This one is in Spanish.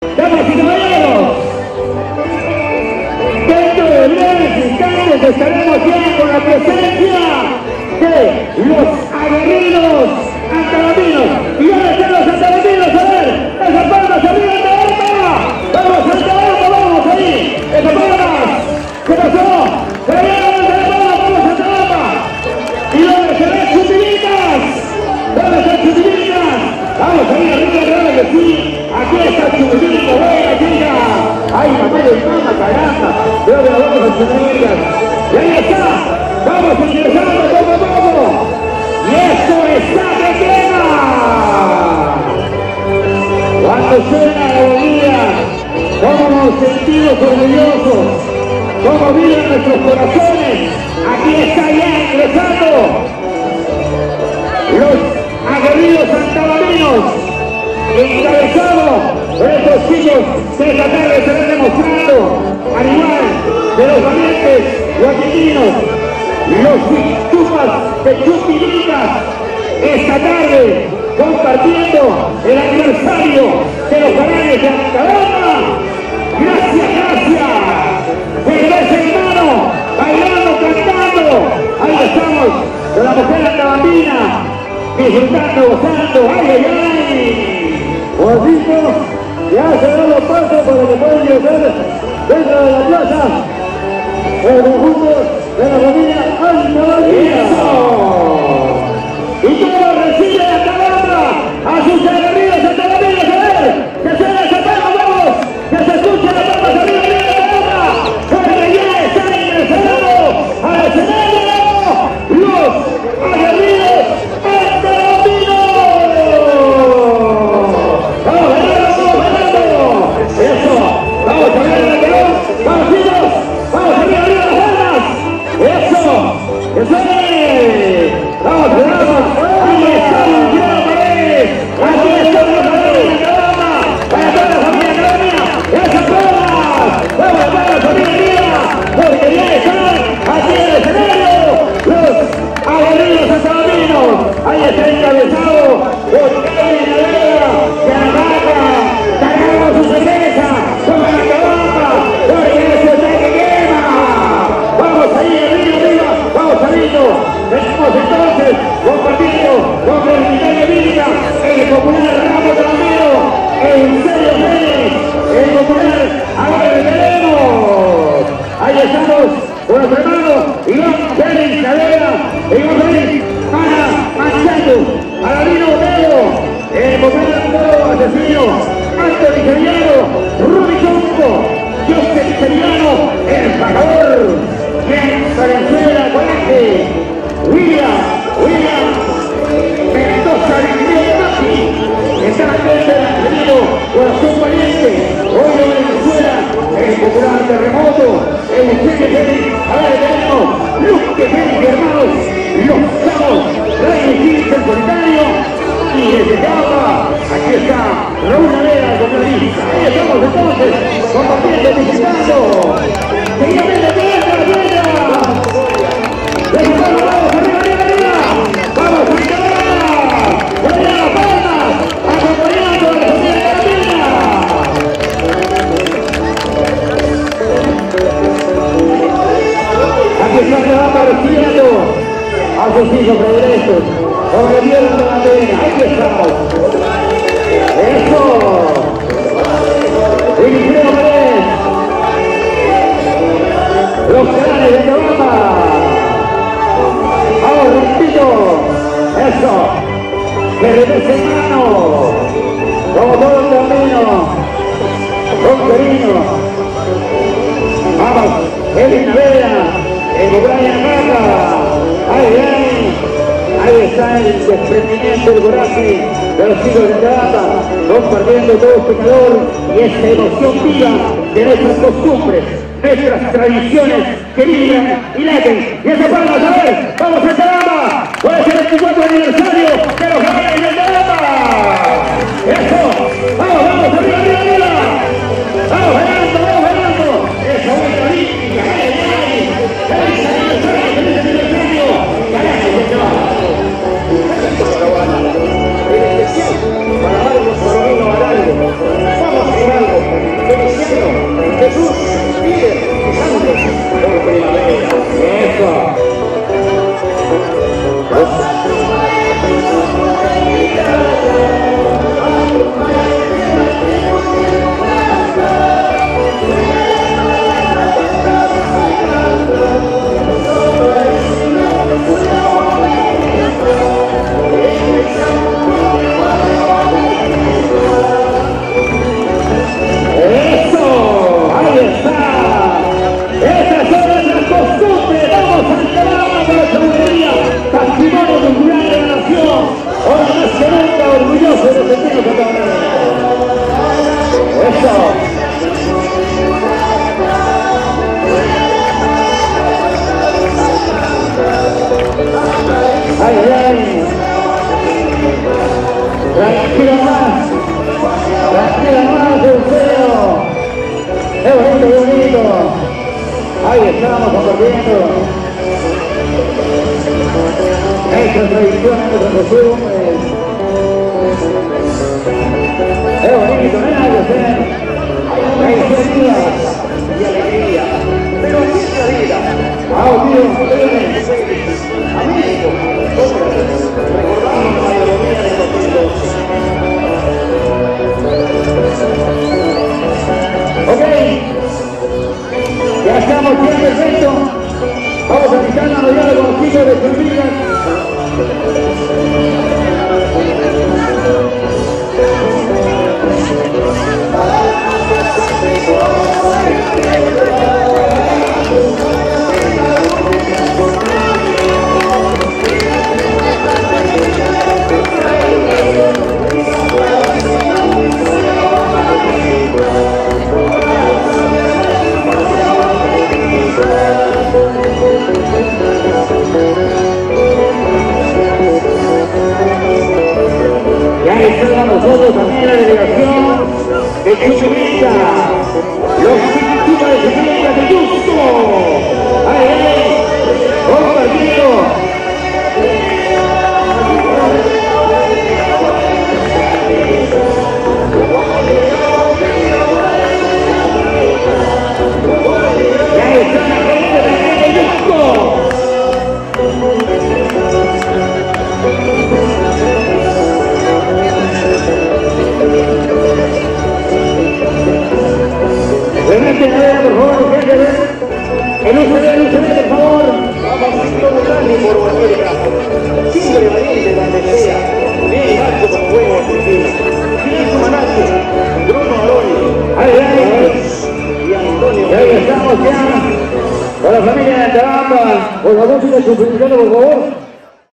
Damas y caballeros, dentro de breves instantes estaremos ya con la presencia de los aguerridos antagonistas. Y ahora están los antagonistas, a ver, esas palmas arriba de la alma. Vamos, Santa, vamos ahí, esas palmas. ¿Qué pasó? Vamos, Santa. Y donde se ven chutilitas, donde se chutilitas. Vamos ahí arriba, claro que sí. Aquí está Chutilitas, buena chica. Ay, mamá de mamá, caramba. Creo que la vamos a Chutilitas. Y ahí está. Vamos ingresando poco a poco. Y esto está de quema. Cuando suena la alegría, cómo nos sentimos orgullosos, cómo viven nuestros corazones. Aquí está ya ingresando los aguerridos santabarinos, encabezados por estos chicos que esta tarde se ven demostrando, al igual de los valientes guayaquinos, los chupas de Chutilitas, esta tarde compartiendo el aniversario de los canales de Antabarna. Gracias, gracias. Regrese hermano, bailando, cantando. Ahí estamos con la mujer antabandina, disfrutando, gozando. ¡Ay, ay, ay! Juancito, ya se dan los pasos para que puedan ingresar dentro de la plaza el conjunto de la familia Antabandina. Y todos reciben a Antabarna, a sus aguerridos antabandinos. A ver, que suena esa palma, vamos, que se escucha la palma arriba de Antabarna, porque ya están ingresando al escenario los aguerridos antabandinos. Vamos ganando, eso, vamos a ver el balón, vamos chicos, vamos arriba las palmas, eso es, vamos a ver. Ahí está encabezado por Kevin Navera, que arranca, cargamos su cerveza, con la cabamba, porque eso está que quema. Vamos ahí, arriba, vamos saliendo. Tenemos entonces compartiendo con el Ministerio Bíblica, el popular Ramo Trambero, en serio Félix, el popular ahora le tenemos. Ahí estamos con los hermanos Iván Félix Navera, Iván Félix, Ana Manchando, Aladino Botero, el popular asesino, Anthony Sevillano, Rudy Chonco, Joseph Sevillano, el pagador, Jen Valenzuela Coraje, William Mendoza Mati, está frente del querido Corazón Valiente, Hoyo Venezuela, el popular terremoto, Eugenio Félix, a ver, tenemos Luque Félix, hermanos, los Chavos, Reyes Gil, el solitario, y desde Capa, aquí está Raúl Navera con la lista. Ahí estamos entonces, compartiendo, visitando. Seguidamente, la tierra. Vamos, arriba. Vamos, arriba. Por allá las palmas, acompañando a la familia Carolina. Aquí está Capa recibiendo a sus hijos progresos, con el viernes de la pena. Aquí estamos. Eso. Eliseo Pérez. Los canales de Antabarna. Vamos, Rompito. Eso. Que regrese en mano. Como todo el camino. Con cariño. Vamos. Eli Navera. El Brian Mata. Ahí está el desprendimiento, el coraje de los chicos de Antabarna, compartiendo todo este calor y esta emoción viva de nuestras costumbres, nuestras tradiciones que vibran y laten. Y esa palma, a ver, vamos a Antabarna, por el 74 aniversario de los canales de Antabarna. Eso, vamos, arriba. Vamos ganando. Eso, buena olímpica, feliz aniversario, carajo, se va. Para darnos por lo menos a algo. Vamos a llevarlo. Eso. Ay, ay. Tranquilo más. Tranquilo más, Eusebio. Es bonito, es bonito. Ahí estamos compartiendo. Nuestra tradición, nuestra costumbres. Es bonito, ¿eh? Hay felicidad y alegría, pero así es la vida. Tío, Américo, recordamos la mayoría de los títulos. Ok, ya estamos bien perfecto. Vamos a quitar la mayoría de los chicos de Turbinas. Nosotros también la delegación de Chuchumica, los Chuchumica de Chuchumica de Justo. ¡Ay, ay! ¡Vamos partido! Y ahí está la gente de Justo. Por favor, gente, el UCD, por favor. Mamacito Bulani por América. Siempre valiente donde sea. Bien macho como buen argentino. Filipe Manacho, Bruno Aroni. Y Antonio. Y ahí estamos ya con la familia de Taramba. Por favor, sigue suscribiendo, por favor.